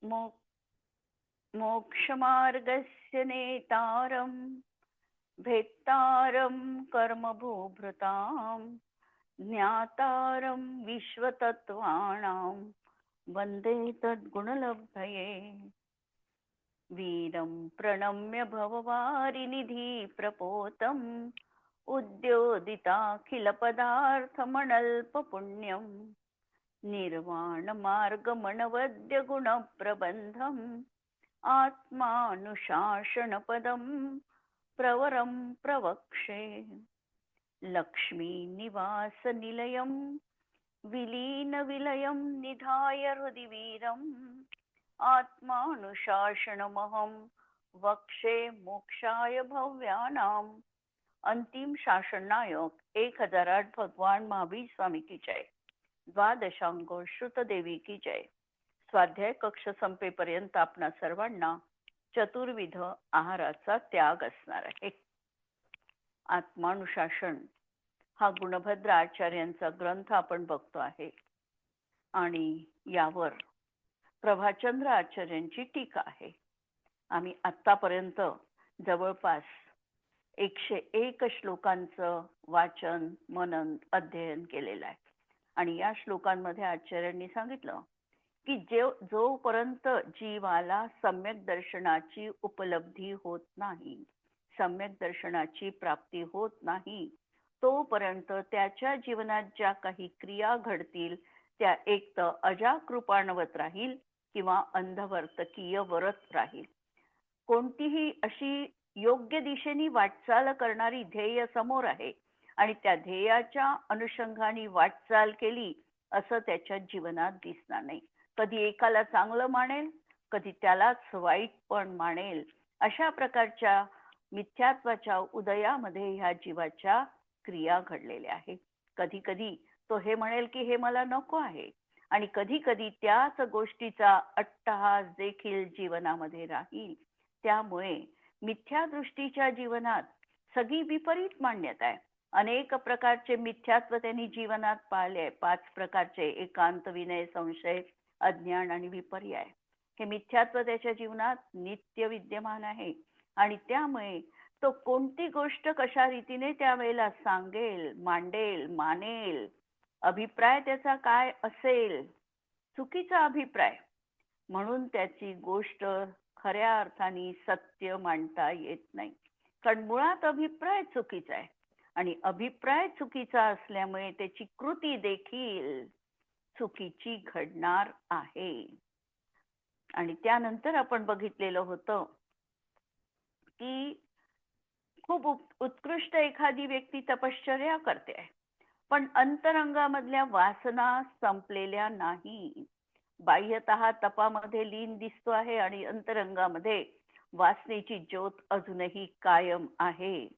मो मोक्षमार्गस्य नेतारं भेत्तारं कर्मभूभृतां ज्ञातारं विश्वतत्त्वानां वन्दे तद्गुणलब्धये। वीरं प्रणम्य भववारिनिधि प्रपोतम् उद्योदिताखिलपदार्थमनल्पपुण्यं निर्वाणमार्गमनवद्यगुणप्रबन्धम् आत्मानुशासनपदं प्रवरं प्रवक्षे। लक्ष्मीनिवासनिलयं विलीनविलयं निधाय हृदि वीरम् आत्मानुशासनमहं वक्षे मोक्षाय भव्यानाम। अंतिम शासन नायक 1008 भगवान महावीर स्वामी की जय। द्वादशांक श्रुत देवी की जय। स्वाध्याय कक्ष संपेपर्यंत आपणा सर्वांना चतुर्विध आहाराचा त्याग असणार आहे। आत्मानुशासन हा गुणभद्र आचार्यांचा ग्रंथ आपण बघतो आहे आणि यावर प्रभाचंद्र आचार्यांची टीका आहे। आम्ही आतापर्यंत जवळपास 101 श्लोकांचं वाचन मनन अध्ययन केलेलं आहे आणि या श्लोकांमध्ये आचार्यांनी सांगितलं की जोपर्यंत जीवाला सम्यक दर्शनाची उपलब्धी होत नाही, सम्यक दर्शनाची प्राप्ती होत नाही, तोपर्यंत त्याच्या जीवनात ज्या काही क्रिया घडतील त्या एक तर अजाकृपाणवत राहील किंवा अंधवर्तकीय वरत राहील। कोणतीही अशी योग्य दिशेने वाटचाल करणारी ध्येय समोर आहे आणि त्या ध्येयाच्या अनुषंगाने वाटचाल केली असं त्याच्या जीवनात दिसणार नाही। कधी एकाला चांगलं मानेल, कधी त्यालाच वाईट पण मानेल। अशा प्रकारच्या मिथ्यात्वाच्या उदयामध्ये ह्या जीवाच्या क्रिया घडलेल्या आहेत। कधी कधी तो हे म्हणेल की हे मला नको आहे आणि कधी कधी त्याच गोष्टीचा अट्टहास देखील जीवनामध्ये राहील। त्यामुळे मिथ्या दृष्टीच्या जीवनात सगळी विपरीत मान्यता आहे। अनेक प्रकारचे मिथ्यात्व त्यांनी जीवनात पाळले। 5 प्रकारचे: एकांत, विनय, संशय, अज्ञान आणि विपर्याय। हे मिथ्यात्व त्याच्या जीवनात नित्य विद्यमान आहे आणि त्यामुळे तो कोणती गोष्ट कशा रीतीने त्यावेळेला सांगेल, मांडेल, मानेल, अभिप्राय त्याचा काय असेल, चुकीचा अभिप्राय, म्हणून त्याची गोष्ट खऱ्या अर्थाने सत्य मांडता येत नाही। कारण मुळात अभिप्राय चुकीचा आहे आणि अभिप्राय चुकीचा असल्यामुळे त्याची कृती देखील चुकीची घडणार आहे। आणि त्यानंतर आपण बघितलेलं होतं की खूप उत्कृष्ट एखादी व्यक्ती तपश्चर्या करते आहे, पण अंतरंगामधल्या वासना संपलेल्या नाही। बाह्यतः तपामध्ये लीन दिसतो आहे आणि अंतरंगामध्ये वासनेची ज्योत अजूनही कायम आहे।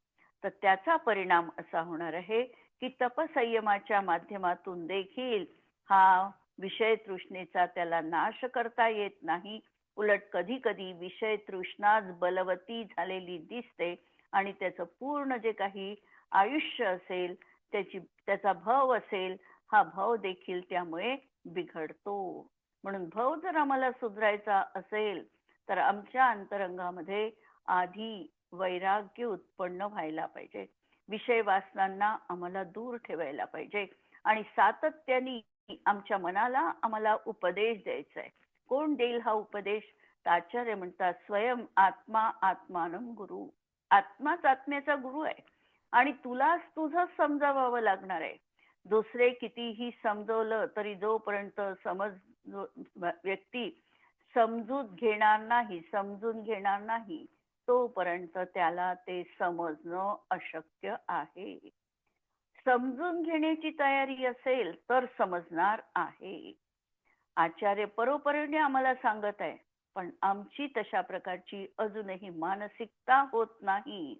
तर त्याचा परिणाम असा होणार आहे की तपसंयमाच्या माध्यमातून देखील हा विषय तृष्णेचा त्याला नाश करता येत नाही। उलट कधी कधी विषय तृष्णाच बलवती झालेली दिसते आणि त्याचं पूर्ण जे काही आयुष्य असेल, त्याचा भव असेल, हा भव देखील त्यामुळे बिघडतो। म्हणून भव जर आम्हाला सुधारायचा असेल तर आमच्या अंतरंगामध्ये आधी वैराग्य उत्पन्न व्हायला पाहिजे। विषय वासनांना आम्हाला दूर ठेवायला पाहिजे आणि सातत्याने आमच्या मनाला आम्हाला उपदेश द्यायचा आहे। कोण देईल हा उपदेश? आचार्य म्हणतात स्वयं आत्मा आत्मानं गुरु। आत्माच आत्म्याचा गुरु आहे आणि तुलाच तुझं समजावावं लागणार आहे। दुसरे कितीही समजवलं तरी जोपर्यंत व्यक्ती समजून घेणार नाही तोपर्यंत त्याला ते समजणं अशक्य आहे। समजून घेण्याची तयारी असेल तर समजणार आहे। आचार्य परोपरीने आम्हाला सांगत आहे, पण आमची तशा प्रकारची अजूनही मानसिकता होत नाही,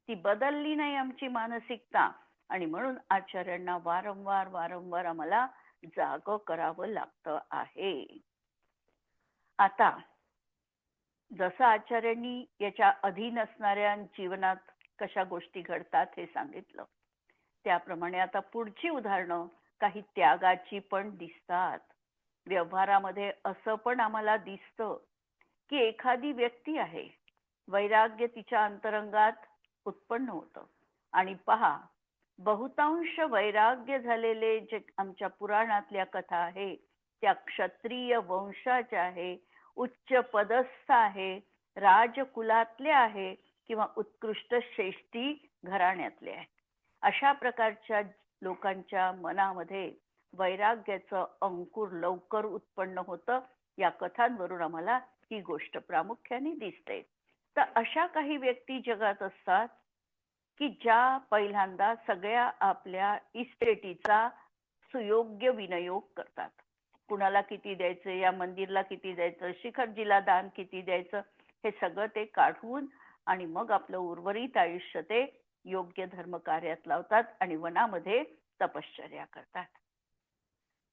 ती बदलली नाही आमची मानसिकता आणि म्हणून आचार्यांना वारंवार आम्हाला जागं करावं लागतं आहे। आता जसं आचार्यांनी याच्या अधीन असणाऱ्या जीवनात कशा गोष्टी घडतात हे सांगितलं, त्याप्रमाणे आता पुढची उदाहरणं काही त्यागाची पण दिसतात। व्यवहारामध्ये असं पण आम्हाला दिसतं की एखादी व्यक्ती आहे, वैराग्य तिच्या अंतरंगात उत्पन्न होतं आणि पहा, बहुतांश वैराग्य झालेले जे आमच्या पुराणातल्या कथा आहे त्या क्षत्रिय वंशाच्या आहे, उच्च पदस्थ आहे, राजकुलातले आहे किंवा उत्कृष्ट श्रेष्ठी घराण्यातले आहे. अशा प्रकारच्या लोकांच्या मनामध्ये वैराग्याचं अंकुर लवकर उत्पन्न होतं. या कथांवरून आम्हाला ही गोष्ट प्रामुख्याने दिसते. तर अशा काही व्यक्ती जगात असतात की ज्या पहिल्यांदा सगळ्या आपल्या इस्टेटीचा सुयोग्य विनियोग करतात. कुणाला किती द्यायचं, या मंदिरला किती द्यायचं, शिखरजीला दान किती द्यायचं, हे सगळं ते काढून आणि मग आपलं उर्वरित आयुष्य ते योग्य धर्म कार्यात लावतात आणि वनामध्ये तपश्चर्या करतात.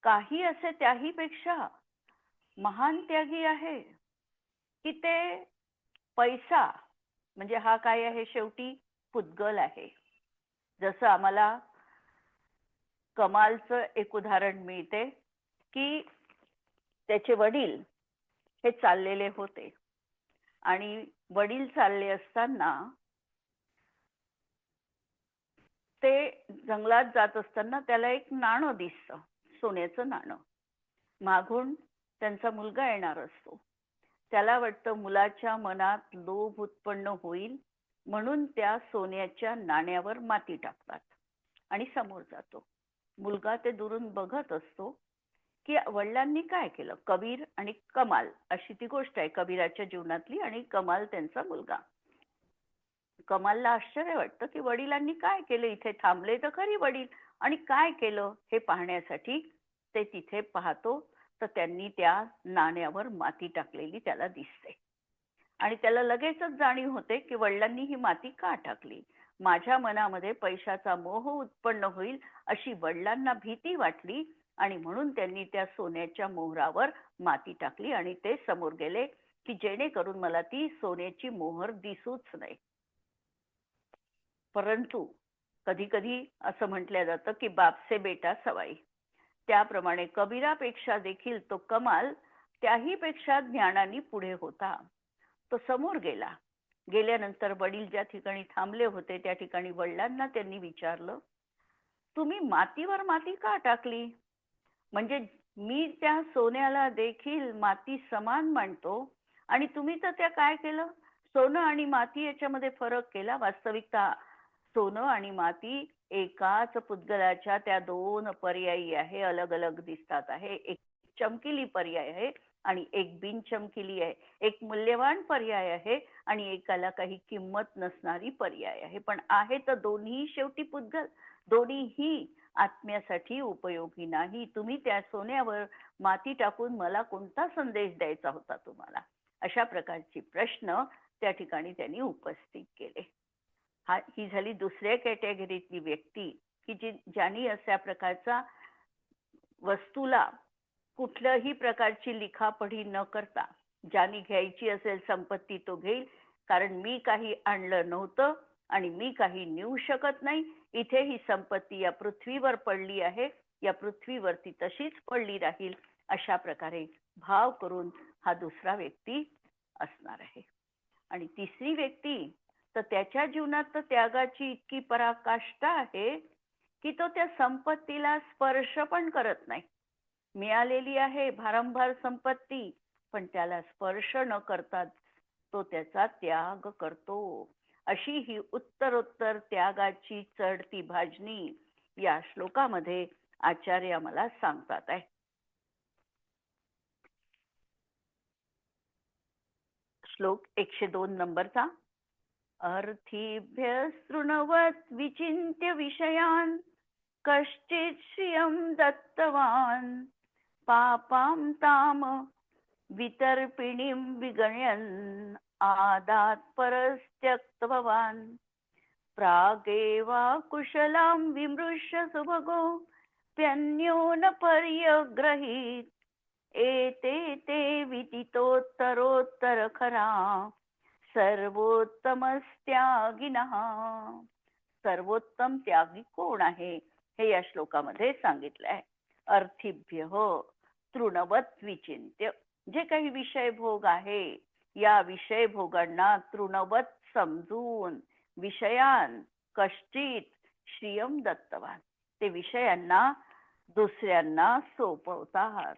काही असे त्याही पेक्षा महान त्यागी आहे की ते पैसा म्हणजे हा काय आहे, शेवटी पुद्गल आहे. जसं आम्हाला कमालचं एक उदाहरण मिळते की त्याचे वडील हे चाललेले होते आणि वडील चालले असताना ते जंगलात जात असताना त्याला एक नाणं दिसतं, सोन्याचं नाणं. मागून त्यांचा मुलगा येणार असतो. त्याला वाटतं मुलाच्या मनात लोभ उत्पन्न होईल म्हणून त्या सोन्याच्या नाण्यावर माती टाकतात आणि समोर जातो. मुलगा ते दुरून बघत असतो की वडिलांनी काय केलं. कबीर आणि कमाल अशी ती गोष्ट आहे कबीराच्या जीवनातली, आणि कमाल त्यांचा मुलगा. कमालला आश्चर्य वाटतं की वडिलांनी काय केलं, इथे थांबले तर खरी वडील, आणि काय केलं हे पाहण्यासाठी ते तिथे पाहतो. तर त्यांनी त्या नाण्यावर माती टाकलेली त्याला दिसते आणि त्याला लगेचच जाणीव होते की वडिलांनी ही माती का टाकली. माझ्या मनामध्ये पैशाचा मोह उत्पन्न होईल अशी वडिलांना भीती वाटली आणि म्हणून त्यांनी त्या सोन्याच्या मोहरावर माती टाकली आणि ते समोर गेले की जेणेकरून मला ती सोन्याची मोहर दिसूच नाही. परंतु कधी कधी असं म्हटलं जातं की बाप से बेटा सवाई. त्याप्रमाणे कबीरापेक्षा देखील तो कमाल त्याही पेक्षा ज्ञानाने पुढे होता. तो समोर गेला. गेल्यानंतर वडील ज्या ठिकाणी थांबले होते त्या ठिकाणी वडिलांना त्यांनी विचारलं, तुम्ही मातीवर माती का टाकली. म्हणजे मी त्या सोन्याला देखील माती समान मानतो आणि तुम्ही तर त्या काय केलं, सोनं आणि माती याच्यामध्ये फरक केला. वास्तविकता सोनं आणि माती एकाच पुद्गलाच्या त्या दोन पर्यायी आहे, अलग अलग दिसतात आहे. एक चमकिली पर्याय आहे आणि एक बिनचमकिली आहे. एक मूल्यवान पर्याय आहे आणि एकाला काही किंमत नसणारी पर्याय आहे. पण आहे तर दोन्ही शेवटी पुद्गल, दोन्हीही आत्म्यासाठी उपयोगी नाही. तुम्ही त्या सोन्यावर माती टाकून मला कोणता संदेश द्यायचा होता तुम्हाला. अशा प्रकारची प्रश्न त्या ठिकाणी त्यांनी उपस्थित केले. ही झाली दुसऱ्या कॅटेगरीतली व्यक्ती की ज्यांनी अशा प्रकारचा वस्तूला कुठल्याही प्रकारची लिखापढी न करता, ज्यांनी घ्यायची असेल संपत्ती तो घेईल, कारण मी काही आणलं नव्हतं आणि मी काही नेऊ शकत नाही. इथे ही संपत्ती या पृथ्वीवर पडली आहे, या पृथ्वीवरती तशीच पडली राहील, अशा प्रकारे भाव करून हा दुसरा व्यक्ती असणार आहे. आणि तिसरी व्यक्ती तर त्याच्या जीवनात तर त्यागाची इतकी पराकाष्ठा आहे की तो त्या संपत्तीला स्पर्श पण करत नाही. मिळालेली आहे भारंभार संपत्ती, पण त्याला स्पर्श न करता तो त्याचा त्याग करतो. अशी ही उत्तरोत्तर त्यागाची चढती भाजणी या श्लोकामध्ये आचार्य आम्हाला सांगतात आहे. श्लोक 102 नंबरचा. अर्थीभ्य शृण्वत विचिन्त्य विषयान् कश्चित् श्रियं दत्तवान् पापां ताम वितर्पिणीं विगणयन् आदात् परस्त्यक्तवान् प्रागेवा कुशलां विमृश्य सुभगो प्यन्यो न पर्यग्रहीत् एते ते विदितोत्तरोत्तर खरा सर्वोत्तमस्त्यागिनः. सर्वोत्तम त्यागी कोण आहे हे या श्लोकामध्ये सांगितलं आहे. अर्थीभ्य तृणवत विचिंत्य, जे काही विषय भोग आहे या विषय भोगांना तृणवत समजून विषयान कश्चित श्रियम दत्तवान, ते विषयांना दुसऱ्यांना सोपवतात.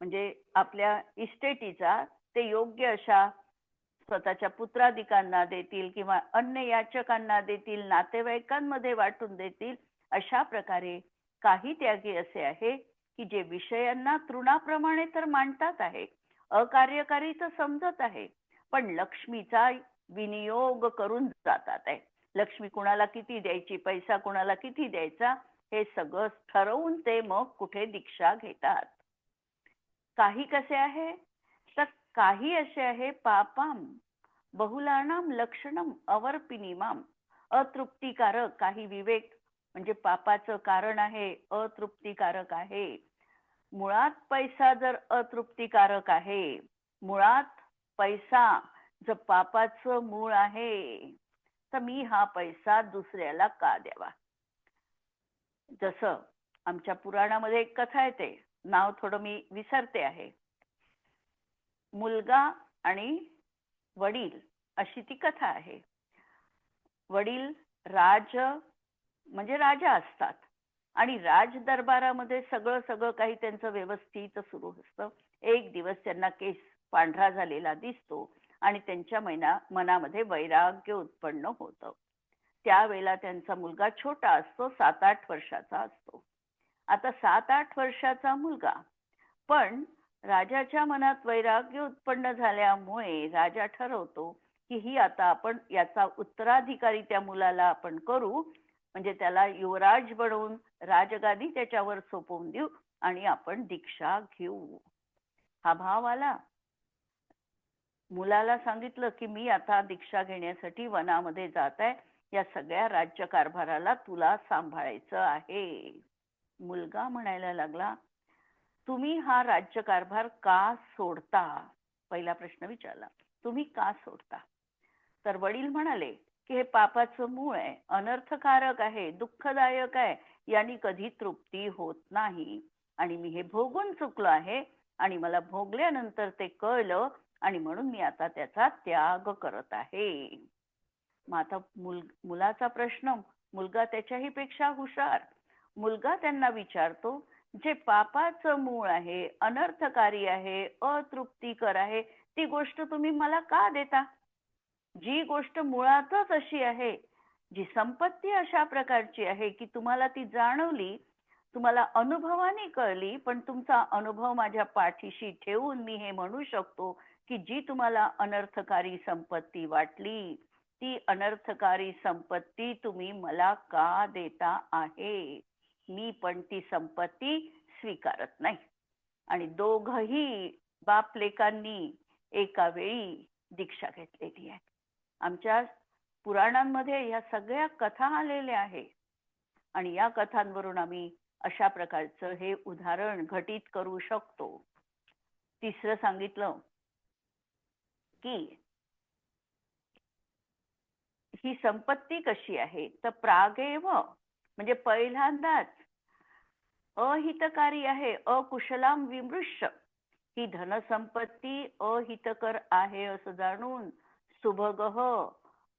म्हणजे आपल्या इस्टेटीचा ते योग्य अशा स्वतःच्या पुत्राधिकांना देतील किंवा अन्य याचकांना देतील, नातेवाईकांमध्ये वाटून देतील. अशा प्रकारे काही त्यागी असे आहे की जे विषयांना तृणाप्रमाणे तर मांडतात आहे, अकार्यकारी तर समजत आहे, पण लक्ष्मीचा विनियोग करून जातात आहे. लक्ष्मी कुणाला किती द्यायची, पैसा कुणाला किती द्यायचा, हे सगळं ठरवून ते मग कुठे दीक्षा घेतात. काही कसे आहे तर काही असे आहे पापाम बहुलानाम लक्षणम अवर्पिनिमाम, अतृप्तिकारक, काही विवेक म्हणजे पापाचं कारण आहे, अतृप्तिकारक आहे. मुळात पैसा जर अतृप्तिकारक आहे, मुळात पैसा जर पापाचं मूळ आहे, तर मी हा पैसा दुसऱ्याला का द्यावा. जसं आमच्या पुराणामध्ये एक कथा आहे, ते नाव थोडं मी विसरते आहे. मुलगा आणि वडील अशी ती कथा आहे. वडील म्हणजे राजा असतात आणि राज दरबारामध्ये सगळं काही त्यांचं व्यवस्थित सुरू असतं. एक दिवस त्यांना केस पांढरा झालेला दिसतो आणि त्यांच्या मनामध्ये वैराग्य उत्पन्न होतं. त्यावेळेला त्यांचा मुलगा छोटा असतो, 7-8 वर्षाचा असतो. आता 7-8 वर्षाचा मुलगा, पण राजाच्या मनात वैराग्य उत्पन्न झाल्यामुळे राजा ठरवतो की ही आता आपण याचा उत्तराधिकारी त्या मुलाला आपण करू, म्हणजे त्याला युवराज बनवून राजगादी त्याच्यावर सोपवून देऊ आणि आपण दीक्षा घेऊ. हा भाव आला. मुलाला सांगितलं की मी आता दीक्षा घेण्यासाठी वनामध्ये जात आहे, या सगळ्या राज्यकारभाराला तुला सांभाळायचं आहे. मुलगा म्हणायला लागला, तुम्ही हा राज्यकारभार का सोडता. पहिला प्रश्न विचारला, तुम्ही का सोडता. तर वडील म्हणाले की हे पापाचं मूळ आहे, अनर्थकारक आहे, दुःखदायक आहे, यांनी कधी तृप्ती होत नाही आणि मी हे भोगून चुकलो आहे आणि मला भोगल्यानंतर ते कळलं आणि म्हणून मी आता त्याचा त्याग करत आहे. मग आता मुलाचा प्रश्न, मुलगा त्याच्याही पेक्षा हुशार. मुलगा त्यांना विचारतो, जे पापाचं मूळ आहे, अनर्थकारी आहे, अतृप्तिकर आहे, ती गोष्ट तुम्ही मला का देता. जी गोष्ट मुळातच अशी आहे, जी संपत्ती अशा प्रकारची आहे की तुम्हाला ती जाणवली, तुम्हाला अनुभवाने कळली, पण तुमचा अनुभव माझ्या पाठीशी ठेवून मी हे म्हणू शकतो की जी तुम्हाला अनर्थकारी संपत्ती वाटली, ती अनर्थकारी संपत्ती तुम्ही मला का देता आहे. मी पण ती संपत्ती स्वीकारत नाही. आणि दोघही बाप लेकांनी एका वेळी दीक्षा घेतलेली आहे. आमच्या पुराणांमध्ये या सगळ्या कथा आलेल्या आहे आणि या कथांवरून आम्ही अशा प्रकारचं हे उदाहरण घटित करू शकतो. तिसरं सांगितलं की ही संपत्ती कशी आहे तर प्रागेव, म्हणजे पहिल्यांदाच अहितकारी आहे, अकुशलाम विमृश्य, ही धनसंपत्ती अहितकर आहे असं जाणून सुभगः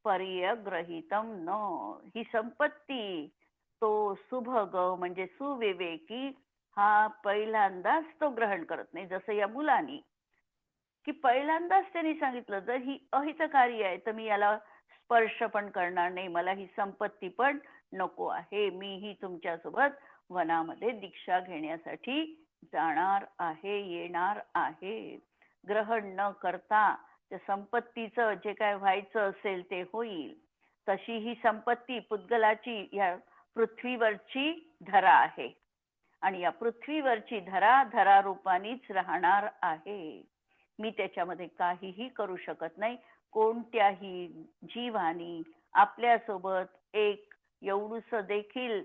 पर्यग्रहितम न, ही संपत्ती तो सुभग म्हणजे सुविवेकी हा पहिल्यांदाच तो ग्रहण करत नाही. जसं या मुलानी की पहिल्यांदाच त्यांनी सांगितलं जर ही अहितकारी आहे तर मी याला स्पर्श पण करणार नाही, मला ही संपत्ती पण नको आहे, मीही तुमच्यासोबत वनामध्ये दीक्षा घेण्यासाठी जाणार आहे, येणार आहे. ग्रहण न करता त्या संपत्तीचं जे काय व्हायचं असेल ते होईल. तशी ही संपत्ती पुद्गलाची या पृथ्वीवरची धरा आहे आणि या पृथ्वीवरची धरा रूपानीच राहणार आहे. मी त्याच्यामध्ये काहीही करू शकत नाही. कोणत्याही जीवानी आपल्यासोबत एक एवढूस देखील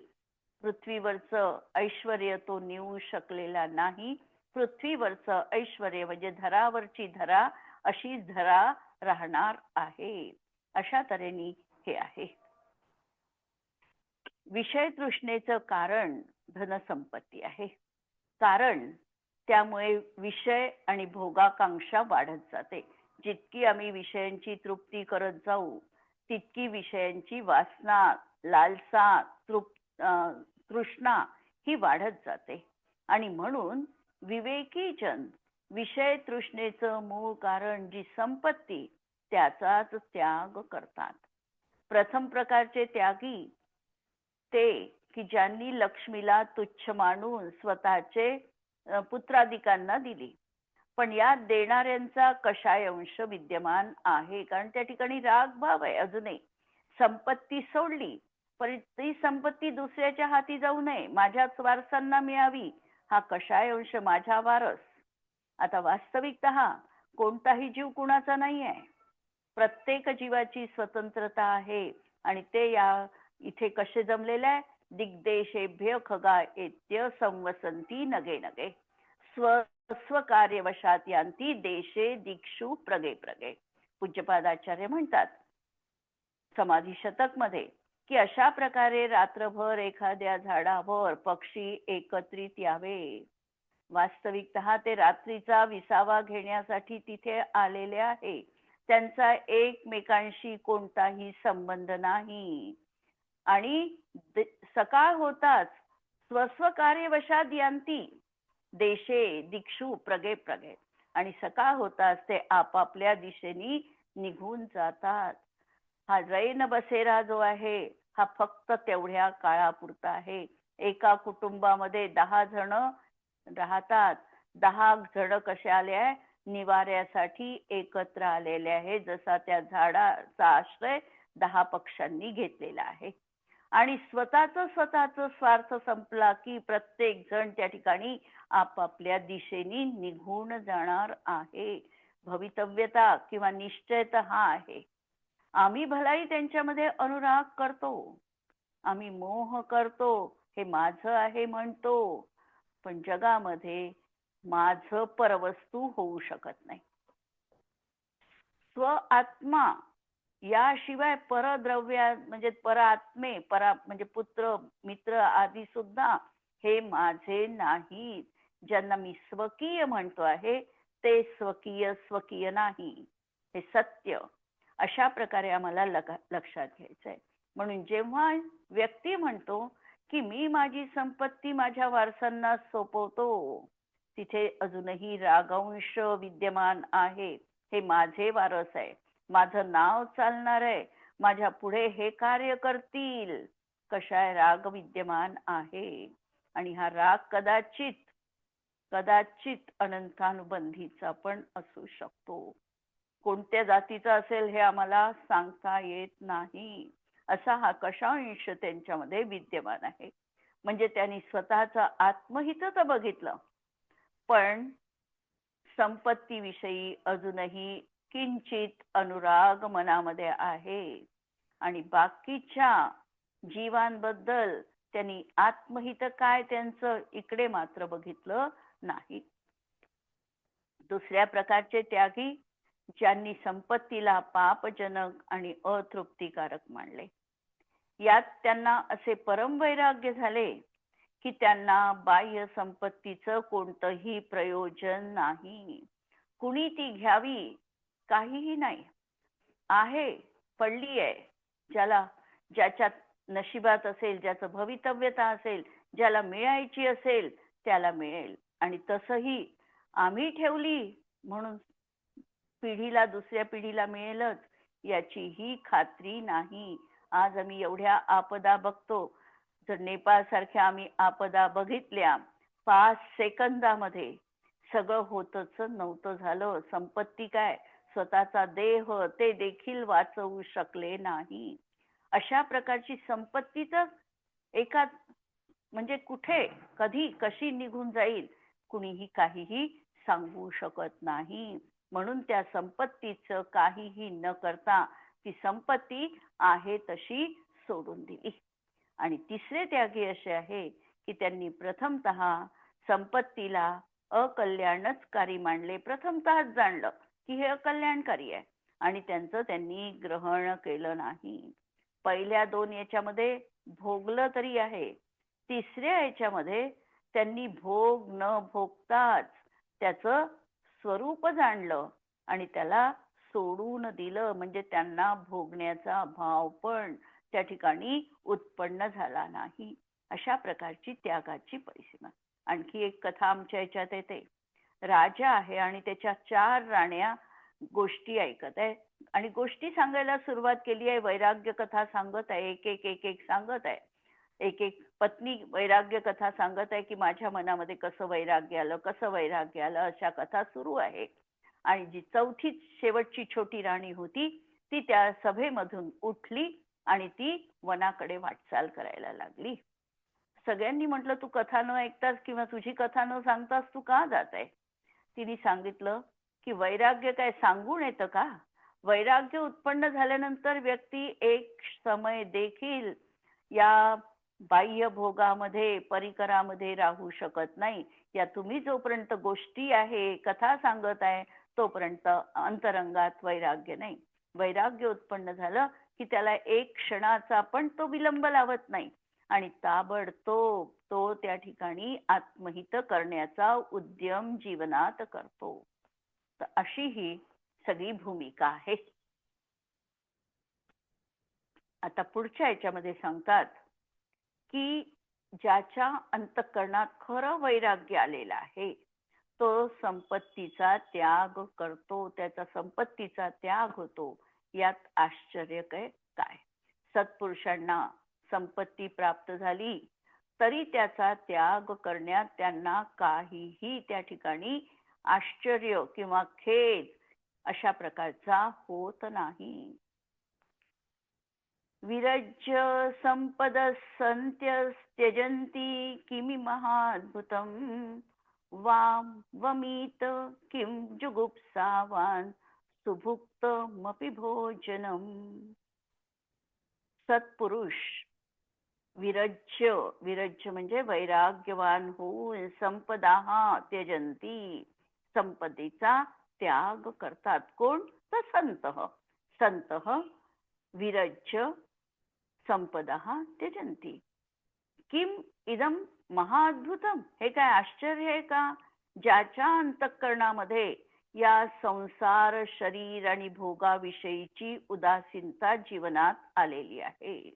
पृथ्वीवरचं ऐश्वर्य तो नेऊ शकलेला नाही. पृथ्वीवरचं ऐश्वर्य म्हणजे धरावरची धरा अशीच धरा राहणार आहे. अशा तऱ्हेने हे आहे. विषय तृष्णेचं कारण धनसंपत्ती आहे. कारण त्यामुळे विषय आणि भोगाकांक्षा वाढत जाते. जितकी आम्ही विषयांची तृप्ती करत जाऊ तितकी विषयांची वासना, लालसा, तृष्णा ही वाढत जाते. आणि म्हणून विवेकी जन विषय तृष्णेचं मूळ कारण जी संपत्ती त्याचाच त्याग करतात. प्रथम प्रकारचे त्यागी ते की ज्यांनी लक्ष्मीला तुच्छ मानून स्वतःचे पुत्राधिकांना दिली. पण या देणाऱ्यांचा कषाय अंश विद्यमान आहे, कारण त्या ठिकाणी राग भाव आहे. अजूनही संपत्ती सोडली पण ती संपत्ती दुसऱ्याच्या हाती जाऊ नये, माझ्याच वारसांना मिळावी, हा कषाय अंश माझा वारस. आता वास्तविकतः कोणताही जीव कुणाचा नाही आहे. प्रत्येक जीवाची स्वतंत्रता आहे आणि ते या इथे कसे जमलेले आहे. दिग्देशेभ्य खगा एत्य संवसंती नगे नगे स्वकार्यवशात यांती देशे दिक्षु प्रगे प्रगे. पूज्यपादाचार्य म्हणतात समाधी शतक मध्ये की अशा प्रकारे रात्रभर एखाद्या झाडावर पक्षी एकत्रित यावे. वास्तविकतः ते रात्रीचा विसावा घेण्यासाठी तिथे आलेले आहे. त्यांचा एकमेकांशी कोणताही संबंध नाही. आणि सकाळ होताच स्वस्व कार्यवशात यांती देशे दिक्षु प्रगे प्रगे. आणि सकाळ होताच ते आपापल्या दिशेने निघून जातात. हा रैन बसेरा जो आहे हा फक्त तेवढ्या काळापुरता आहे. एका कुटुंबामध्ये 10 जण राहतात. 10 जण कसे आले आहे, निवाऱ्यासाठी एकत्र आलेले आहे. जसा त्या झाडाचा आश्रय 10 पक्ष्यांनी घेतलेला आहे. आणि स्वतःच स्वार्थ संपला की प्रत्येक जण त्या ठिकाणी आपापल्या दिशेने निघून जाणार आहे. भवितव्यता किंवा निश्चय तर हा आहे. आम्ही भलाई त्यांच्यामध्ये अनुराग करतो, आम्ही मोह करतो, हे माझं आहे म्हणतो, पण जगामध्ये माझं परवस्तू होऊ शकत नाही. स्व आत्मा याशिवाय परद्रव्या म्हणजे परात्मे म्हणजे पुत्र मित्र आदी सुद्धा हे माझे नाहीत. ज्यांना मी स्वकीय म्हणतो आहे ते स्वकीय स्वकीय नाही, हे सत्य. अशा प्रकारे आम्हाला लक्षात घ्यायचंय. म्हणून जेव्हा व्यक्ती म्हणतो की मी माझी संपत्ती माझ्या वारसांना सोपवतो, तिथे अजूनही रागंश विद्यमान आहे. हे माझे वारस आहे, माझं नाव चालणार आहे, माझ्या पुढे हे कार्य करतील, कशाय राग विद्यमान आहे. आणि हा राग कदाचित अनंतानुबंधीचा पण असू शकतो. कोणत्या जातीचा असेल हे आम्हाला सांगता येत नाही. असा हा कषांश त्यांच्यामध्ये विद्यमान आहे. म्हणजे त्यांनी स्वतःचं आत्महित तर बघितलं, पण संपत्तीविषयी अजूनही किंचित अनुराग मनामध्ये आहे. आणि बाकीच्या जीवांबद्दल त्यांनी आत्महित काय त्यांचं इकडे मात्र बघितलं नाही. दुसऱ्या प्रकारचे त्यागी ज्यांनी संपत्तीला पापजनक आणि अतृप्तिकारक मानले. यात त्यांना असे परम वैराग्य झाले की त्यांना बाह्य संपत्तीचं कोणतंही प्रयोजन नाही. कुणी ती घ्यावी काहीही नाही. आहे, पडली आहे, ज्याच्या नशिबात असेल, ज्याचं भवितव्यता असेल, ज्याला मिळायची असेल त्याला मिळेल. आणि तसंही आम्ही ठेवली म्हणून पिढीला दुसऱ्या पिढीला मिळेलच याचीही खात्री नाही. आज आम्ही एवढ्या आपदा बघतो. जर नेपाळ सारख्या आम्ही आपदा बघितल्या, 5 सेकंदामध्ये सगळं होतच नव्हतं झालं. संपत्ती काय, स्वतःचा देह ते देखील वाचवू शकले नाही. अशा प्रकारची संपत्ती तर एका म्हणजे कुठे कधी कशी निघून जाईल कुणीही काहीही सांगू शकत नाही. म्हणून त्या संपत्तीचं काहीही न करता ती संपत्ती आहे तशी सोडून दिली. आणि तिसरे त्यागी असे आहे की त्यांनी प्रथमतः संपत्तीला अकल्याणकारी मानले. प्रथमतःच जाणलं की हे अकल्याणकारी आहे आणि त्यांचं त्यांनी ग्रहण केलं नाही. पहिल्या 2 याच्यामध्ये भोगलं तरी आहे, तिसऱ्या याच्यामध्ये त्यांनी भोग न भोगताच त्याचं स्वरूप जाणलं आणि त्याला सोडून दिलं, म्हणजे त्यांना भोगण्याचा भाव पण त्या ठिकाणी उत्पन्न झाला नाही. अशा प्रकारची त्यागाची परिसीमा. आणखी एक कथा आमच्या याच्यात येते. राजा आहे आणि त्याच्या 4 राण्या गोष्टी ऐकत आहे आणि गोष्टी सांगायला सुरुवात केली आहे. वैराग्य कथा सांगत आहे, एक एक एक एक सांगत आहे. एक एक पत्नी वैराग्य कथा सांगत आहे की माझ्या मनामध्ये कसं वैराग्य आलं, कसं वैराग्य आलं, अशा कथा सुरू आहे. आणि जी चौथी शेवटची छोटी राणी होती ती त्या सभेमधून उठली आणि ती वनाकडे वाटचाल करायला लागली. सगळ्यांनी म्हटलं, तू कथा न ऐकतास किंवा तुझी कथा न सांगतास तू का जात आहे? तिने सांगितलं की वैराग्य काय सांगून येतं का? वैराग्य उत्पन्न झाल्यानंतर व्यक्ती एक समय देखील या बाह्य भोगामध्ये परिकरामध्ये राहू शकत नाही. या तुम्ही जोपर्यंत गोष्टी आहे, कथा सांगत आहे, तोपर्यंत अंतरंगात वैराग्य नाही. वैराग्य उत्पन्न झालं की त्याला एक क्षणाचा पण तो विलंब लावत नाही आणि ताबडतोब तो त्या ठिकाणी आत्महित करण्याचा उद्यम जीवनात करतो. तर अशी ही सगळी भूमिका आहे. आता पुढच्या याच्यामध्ये सांगतात की ज्याच्या अंतःकरणात खरं वैराग्य आलेलं आहे तो संपत्तीचा त्याग करतो, त्याचा संपत्तीचा त्याग होतो. यात आश्चर्य काय? सत्पुरुषांना संपत्ती प्राप्त झाली तरी त्याचा त्याग करण्यात त्यांना काहीही त्या ठिकाणी आश्चर्य किंवा खेद अशा प्रकारचा होत नाही. विरज्य संपद संत्यजन्ति किमि महाद्भुतं वाम वमीत किं जुगुप्सावान सुभुक्तमपि भोजनम. सत्पुरुष विरज्य म्हणजे वैराग्यवान होऊन संपदा त्यजंती संपदेचा त्याग करतात. कोण? तर संत विरज्य संपदा त्यजंती. किम इदम महाअद्भुतम, हे काय आश्चर्य आहे का? ज्याच्या अंतःकरणामध्ये या संसार शरीर आणि भोगाविषयीची उदासीनता जीवनात आलेली आहे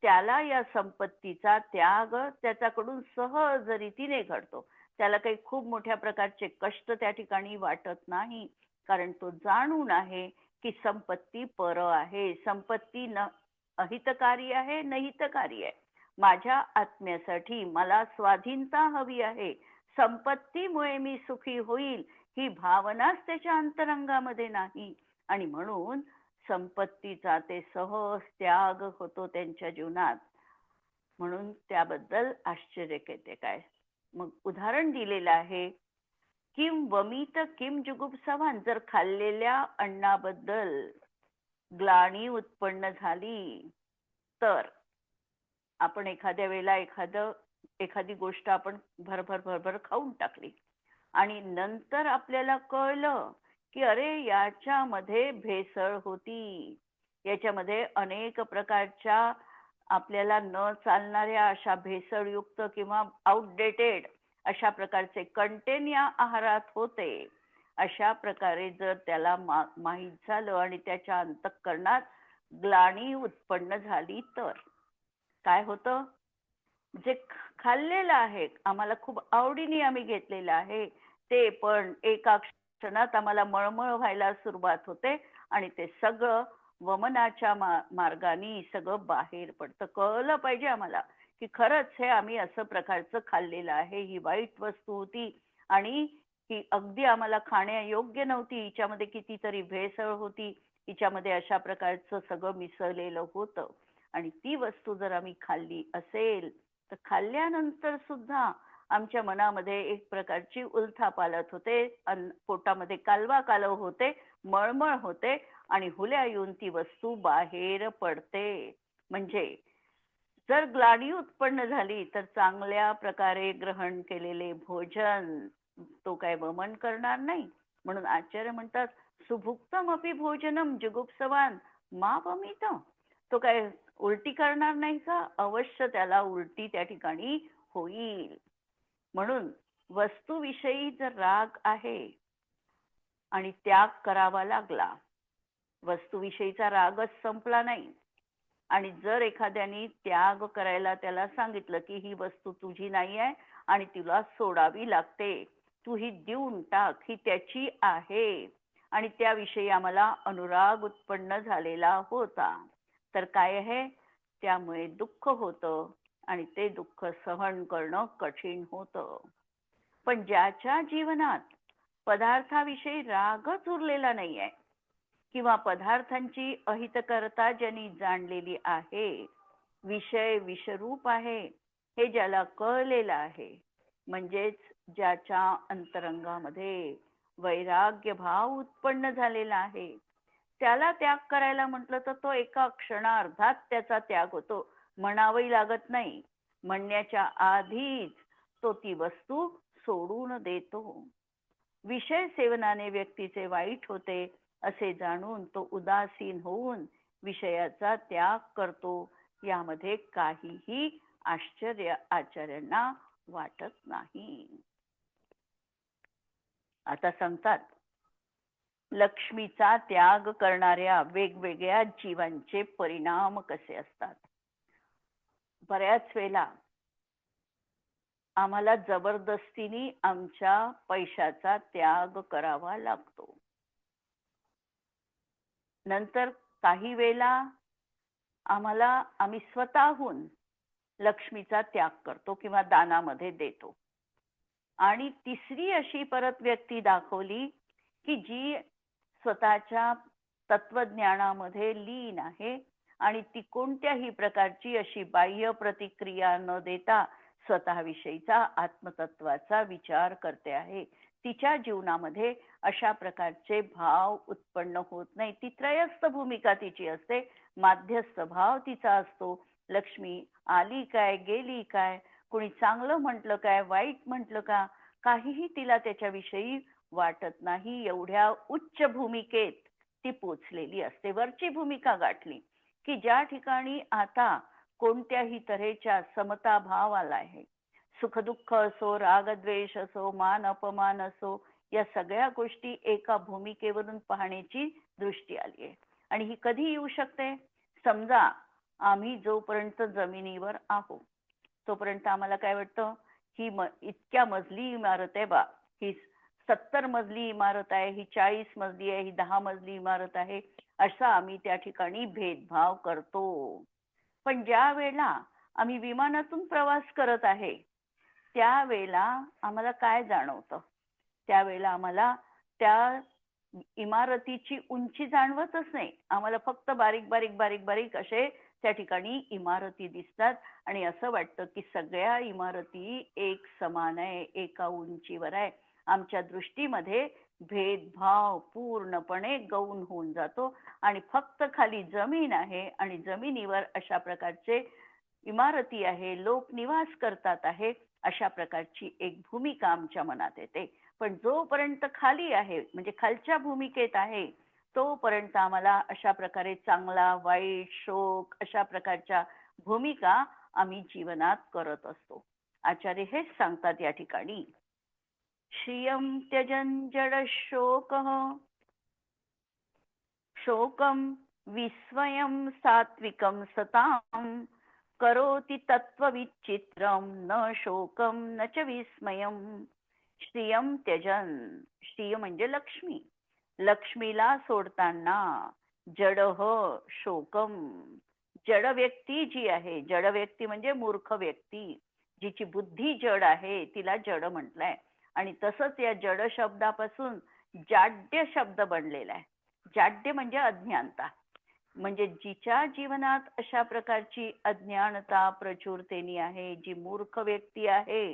त्याला या संपत्तीचा त्याग त्याच्याकडून सहज रीतीने घडतो. त्याला काही खूप मोठ्या प्रकारचे कष्ट त्या ठिकाणी वाटत नाही, कारण तो जाणून आहे की संपत्ती पर आहे, संपत्ती न अहितकारी आहे न हितकारी आहे. माझ्या आत्म्यासाठी मला स्वाधीनता हवी आहे, संपत्तीमुळे मी सुखी होईल ही भावनाच त्याच्या अंतरंगामध्ये नाही आणि म्हणून संपत्तीचा ते सहज त्याग होतो त्यांच्या जीवनात. म्हणून त्याबद्दल आश्चर्य येते. काय मग उदाहरण दिलेलं आहे, किम वमित किम जुगुप्सवान. जर खाल्लेल्या अन्नाबद्दल ग्लानी उत्पन्न झाली तर आपण एखाद्या वेळेला एखादी गोष्ट आपण भरभर खाऊन टाकली आणि नंतर आपल्याला कळलं की अरे याच्यामध्ये भेसळ होती, याच्यामध्ये अनेक प्रकारच्या आपल्याला न चालणाऱ्या अशा भेसळयुक्त किंवा आउटडेटेड अशा प्रकारचे कंटेन या आहारात होते. अशा प्रकारे जर त्याला माहीत झालं आणि त्याच्या अंतःकरणात ग्लानी उत्पन्न झाली तर काय होतं? जे खाल्लेलं आहे, आम्हाला खूप आवडीने आम्ही घेतलेलं आहे, ते पण एका क्षणात आम्हाला मळमळ व्हायला सुरुवात होते आणि ते सगळं वमनाच्या मार्गाने सगळं बाहेर पडतं. कळलं पाहिजे आम्हाला की खरंच हे आम्ही असं प्रकारचं खाल्लेलं आहे, ही वाईट वस्तू होती आणि ही अगदी आम्हाला खाण्यायोग्य नव्हती, हिच्यामध्ये कितीतरी भेसळ होती, हिच्यामध्ये अशा प्रकारचं सगळं मिसळलेलं होतं आणि ती वस्तू जर आम्ही खाल्ली असेल तर खाल्ल्यानंतर सुद्धा आमच्या मनामध्ये एक प्रकारची उलथापालथ होते, पोटामध्ये कालवा कालव होते, मळमळ होते आणि हुल्या येऊन ती वस्तू बाहेर पडते. म्हणजे जर ग्लानी उत्पन्न झाली तर चांगल्या प्रकारे ग्रहण केलेले भोजन तो काय वमन करणार नाही. म्हणून आचार्य म्हणतात सुभुक्तम अपि भोजनम जुगुप्सवान मा वमित. तो काय उलटी करणार नाही का? अवश्य त्याला उलटी त्या ठिकाणी होईल. म्हणून वस्तूविषयी जर राग आहे आणि त्याग करावा लागला, वस्तूविषयीचा रागच संपला नाही, आणि जर एखाद्याने त्याग करायला त्याला सांगितलं की ही वस्तू तुझी नाही आहे आणि तुला सोडावी लागते, तू ही देऊन टाक, ही त्याची आहे, आणि त्याविषयी आम्हाला अनुराग उत्पन्न झालेला होता, तर काय आहे, त्यामुळे दुःख होतं आणि ते दुःख सहन करणं कठीण होतं. पण ज्याच्या जीवनात पदार्थाविषयी रागच उरलेला नाहीये किंवा पदार्थांची अहितकरता ज्यांनी जाणलेली आहे, विषय विषरूप आहे हे ज्याला कळलेलं आहे, म्हणजेच ज्याच्या अंतरंगामध्ये वैराग्य भाव उत्पन्न झालेला आहे, त्याला त्याग करायला म्हटलं तर तो एका क्षणार्धात त्याचा त्याग होतो, म्हणावंही लागत नाही, म्हणण्याच्या आधीच तो ती वस्तू सोडून देतो. विषय सेवनाने व्यक्तीचे वाईट होते असे जाणून तो उदासीन होऊन विषयाचा त्याग करतो. यामध्ये काहीही आश्चर्य आचार्यांना वाटत नाही. आता सांगतात, लक्ष्मीचा त्याग करणाऱ्या वेगवेगळ्या जीवांचे परिणाम कसे असतात. बऱ्याच वेळेला आम्हाला जबरदस्तीने आमच्या पैशाचा त्याग करावा लागतो. नंतर काही वेळेला आम्ही स्वतःहून लक्ष्मीचा त्याग करतो किंवा दानामध्ये देतो. आणि तिसरी अशी परत व्यक्ती दाखवली की जी स्वतःच्या तत्वज्ञानामध्ये लीन आहे आणि ती कोणत्याही प्रकारची अशी बाह्य प्रतिक्रिया न देता स्वतःविषयीचा आत्मतत्वाचा विचार करते आहे. तिच्या जीवनामध्ये अशा प्रकारचे भाव उत्पन्न होत नाही. ती त्रयस्थ भूमिका तिची असते, माध्यस्थ भाव तिचा असतो. लक्ष्मी आली काय, गेली काय, कोणी चांगलं म्हटलं काय, वाईट म्हटलं का, काहीही तिला त्याच्याविषयी वाटत नाही. एवढ्या उच्च भूमिकेत ती पोचलेली असते, वरची भूमिका गाठली की ज्या ठिकाणी आता कोणत्याही तऱ्हेच्या समता भाव आला आहे. सुखदुःख असो, रागद्वेष असो, मान अपमान असो, या सगळ्या गोष्टी एका भूमिकेवरून पाहण्याची दृष्टी आली आहे. आणि ही कधी येऊ शकते, समजा आम्ही जोपर्यंत जमिनीवर आहोत तोपर्यंत आम्हाला काय वाटतं, ही इतक्या मजली इमारत आहे बा, ही 70 मजली इमारत आहे, ही 40 मजली आहे, ही 10 मजली इमारत आहे, असा आम्ही त्या ठिकाणी भेदभाव करतो. पण ज्या वेळेला आम्ही विमानातून प्रवास करत आहे त्यावेळेला आम्हाला काय जाणवतं, त्यावेळेला आम्हाला त्या इमारतीची उंची जाणवतच नाही, आम्हाला फक्त बारीक बारीक बारीक बारीक असे त्या ठिकाणी इमारती दिसतात आणि असं वाटतं की सगळ्या इमारती एक समान आहे, एका उंचीवर आहे. आमच्या दृष्टीमध्ये भेदभाव पूर्णपणे गौण होऊन जातो आणि फक्त खाली जमीन आहे आणि जमिनीवर अशा प्रकारचे इमारती आहे, लोक निवास करतात आहे, अशा प्रकारची एक भूमिका आमच्या मनात येते. पण जोपर्यंत खाली आहे म्हणजे खालच्या भूमिकेत आहे तोपर्यंत आम्हाला अशा प्रकारे चांगला वाईट शोक अशा प्रकारच्या भूमिका आम्ही जीवनात करत असतो. आचार्य हेच सांगतात या ठिकाणी, श्रियं त्यजन् जड शोकः शोकं विस्मयं सात्विकं सतां करोति तत्त्वविचित्रं न शोकं न च विस्मयं. श्रियं त्यजन, श्रिय म्हणजे लक्ष्मी, लक्ष्मीला सोडताना जडह शोकम, जड व्यक्ती जी आहे, जड व्यक्ती म्हणजे मूर्ख व्यक्ती, जिची बुद्धी जड आहे तिला जड म्हटलंय. आणि तसंच या जड शब्दापासून जाड्य शब्द बनलेला आहे. जाड्य म्हणजे अज्ञानता, म्हणजे जिच्या जीवनात अशा प्रकारची अज्ञानता प्रचुरतेनी आहे, जी मूर्ख व्यक्ती आहे,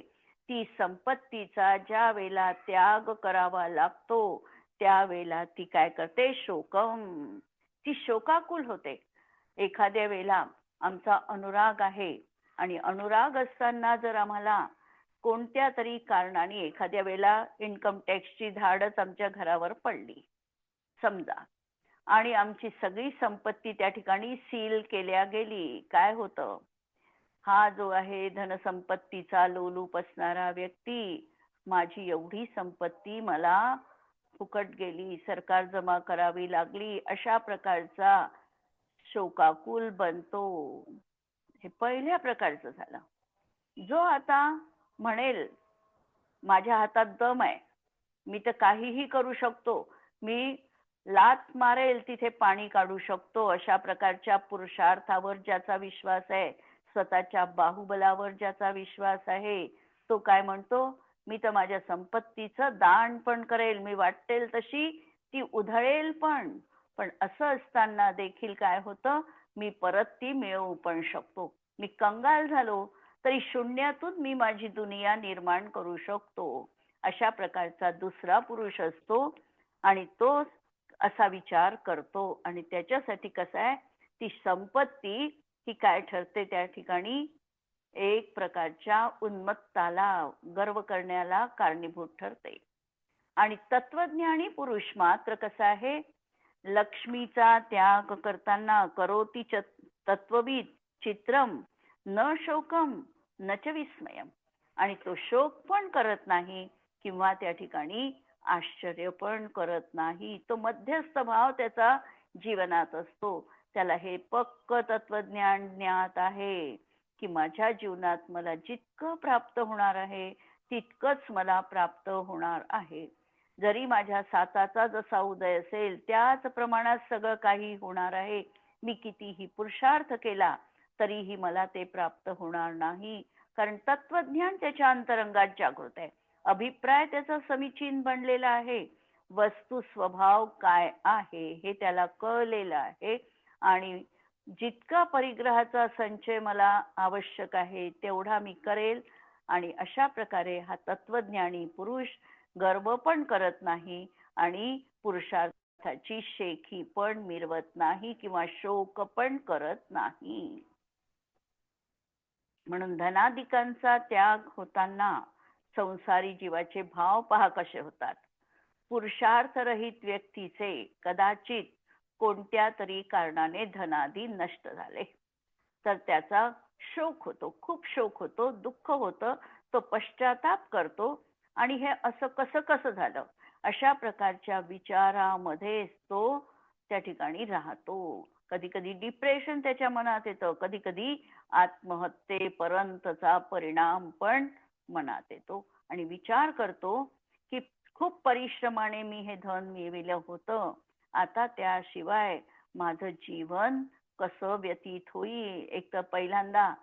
ती संपत्तीचा ज्या वेळेला त्याग करावा लागतो त्यावेळेला ती काय करते, शोकम, ती शोकाकुल होते. एखाद्या वेळेला आमचा अनुराग आहे आणि अनुराग असताना जर आम्हाला कोणत्या तरी कारणाने एखाद्या वेळेला इन्कम टॅक्सची धाडच आमच्या घरावर पडली समजा, आणि आमची सगळी संपत्ती त्या ठिकाणी सील केल्या गेली, काय होतं, हा जो आहे धनसंपत्तीचा लोलूप असणारा व्यक्ती माझी एवढी संपत्ती मला फुकट गेली, सरकार जमा करावी लागली, अशा प्रकारचा शोकाकुल बनतो. हे पहिल्या प्रकारचं झालं. जो आता म्हणेल माझ्या हातात दम आहे, मी तर काहीही करू शकतो, मी लाथ मारेल तिथे पाणी काढू शकतो, अशा प्रकारच्या पुरुषार्थावर ज्याचा विश्वास आहे, स्वतःच्या बाहुबलावर ज्याचा विश्वास आहे, तो काय म्हणतो, मी तर माझ्या संपत्तीचं दान पण करेल, मी वाटेल तशी ती उधळेल पण. पण असं असताना देखील काय होतं, मी परत ती मिळवू पण शकतो. मी कंगाल झालो तरी शून्यातून मी माझी दुनिया निर्माण करू शकतो. अशा प्रकारचा दुसरा पुरुष असतो आणि तो असा विचार करतो. आणि त्याच्यासाठी कसं आहे, ती संपत्ती ही काय ठरते त्या ठिकाणी, एक प्रकारच्या उन्मत्ताला, गर्व करण्याला कारणीभूत ठरते. आणि तत्वज्ञानी पुरुष मात्र कसा आहे, लक्ष्मीचा त्याग करताना करोती तत्वविद चित्रम न शोकम न च विस्मयम. आणि तो शोक पण करत नाही किंवा त्या ठिकाणी आश्चर्य पण करत नाही. तो मध्यस्थ भाव त्याचा जीवनात असतो. त्याला हे पक्क तत्वज्ञान ज्ञात आहे की माझ्या जीवनात मला जितकं प्राप्त होणार आहे तितकंच मला प्राप्त होणार आहे. जरी माझ्या साताचा जसा उदय असेल त्याच प्रमाणात सगळं काही होणार आहे. मी कितीही पुरुषार्थ केला तरीही मला ते प्राप्त होणार नाही, कारण तत्वज्ञान त्याच्या अंतरंगात जागृत आहे. अभिप्राय त्याचा समीचीन बनलेला आहे. वस्तू स्वभाव काय आहे हे त्याला कळलेलं आहे. आणि जितका परिग्रहाचा संचय मला आवश्यक आहे तेवढा मी करेल. आणि अशा प्रकारे हा तत्वज्ञानी पुरुष गर्व पण करत नाही आणि पुरुषार्थाची शेखी पण मिरवत नाही किंवा शोक पण करत नाही. म्हणून धनादिकांचा त्याग होताना संसारी जीवाचे भाव पहा कसे होतात. पुरुषार्थरहित व्यक्तीचे कदाचित कोणत्या तरी कारणाने धनादी नष्ट झाले तर त्याचा शोक होतो, खूप शोक होतो, दुःख होतं, तो पश्चाताप करतो. आणि हे असं कसं कसं झालं अशा प्रकारच्या विचारामध्ये तो त्या ठिकाणी राहतो. कधी कधी डिप्रेशन त्याच्या मनात येतं, कधी कधी आत्महत्येपर्यंतचा परिणाम पण मनात येतो. आणि विचार करतो की खूप परिश्रमाने मी हे धन मिळविलं होतं, आता त्याशिवाय माझं जीवन कसं व्यतीत होईल. एक तर पहिल्यांदा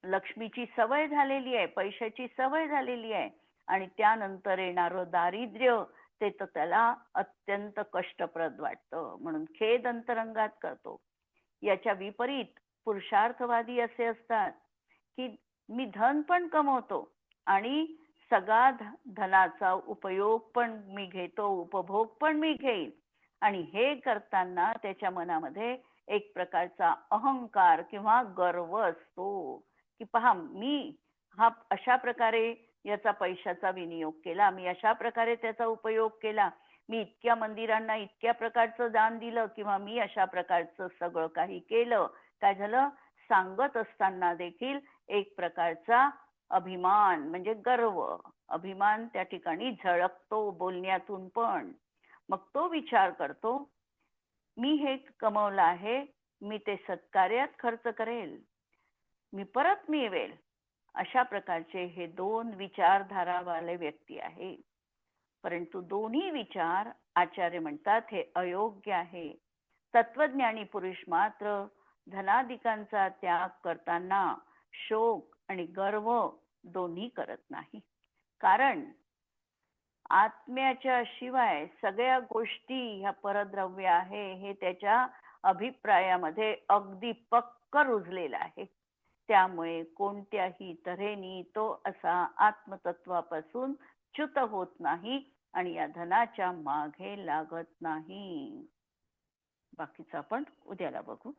लक्ष्मीची सवय झालेली आहे, पैशाची सवय झालेली आहे, आणि त्यानंतर येणारं दारिद्र्य ते तर त्याला अत्यंत कष्टप्रद वाटतं, म्हणून खेद अंतरंगात करतो. याच्या विपरीत पुरुषार्थवादी असे असतात की मी धन पण कमवतो आणि सगळा धनाचा उपयोग पण मी घेतो, उपभोग पण मी घेईन. आणि हे करताना त्याच्या मनामध्ये एक प्रकारचा अहंकार किंवा गर्व असतो की पहा, मी हा अशा प्रकारे याचा पैशाचा विनियोग केला, मी अशा प्रकारे त्याचा उपयोग केला, मी इतक्या मंदिरांना इतक्या प्रकारचं दान दिलं, किंवा मी अशा प्रकारचं सगळं काही केलं. काय झालं, सांगत असताना देखील एक प्रकारचा अभिमान म्हणजे गर्व, अभिमान त्या ठिकाणी झळकतो बोलण्यातून पण. मग तो विचार करतो, मी हे कमवलं आहे, मी ते सत्कार्यात खर्च करेल, मी परत मिळवेल. अशा प्रकारचे हे दोन विचारधारावाले व्यक्ती आहे. परंतु दोन्ही विचार आचार्य म्हणतात हे अयोग्य आहे. तत्वज्ञानी पुरुष मात्र धनादिकांचा त्याग करताना शोक आणि गर्व दोन्ही करत नाही. कारण आत्म्याच्या शिवाय सगळ्या गोष्टी ह्या परद्रव्य आहे हे त्याच्या अभिप्रायामध्ये अगदी पक्क रुजलेला आहे. त्यामुळे कोणत्याही तऱ्हेने तो असा आत्मतत्वापासून च्युत होत नाही आणि या धनाच्या मागे लागत नाही. बाकीचं आपण उद्याला बघू.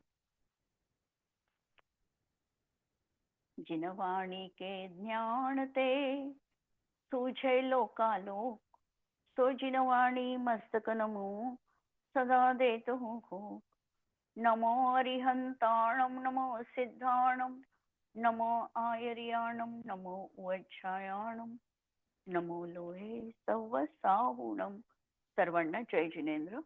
जिनवाणी के ज्ञान ते तुझे लोकालोक, तो जिनवाणी मस्तक नमो सदा देत हो. नमो अरिहंताणम, नमो सिद्धाणम, नमो आयर्याणम, नमो वच्छायाणम, नमो लोहे सव्व साहुणम. सर्वांना जय जिनेंद्र.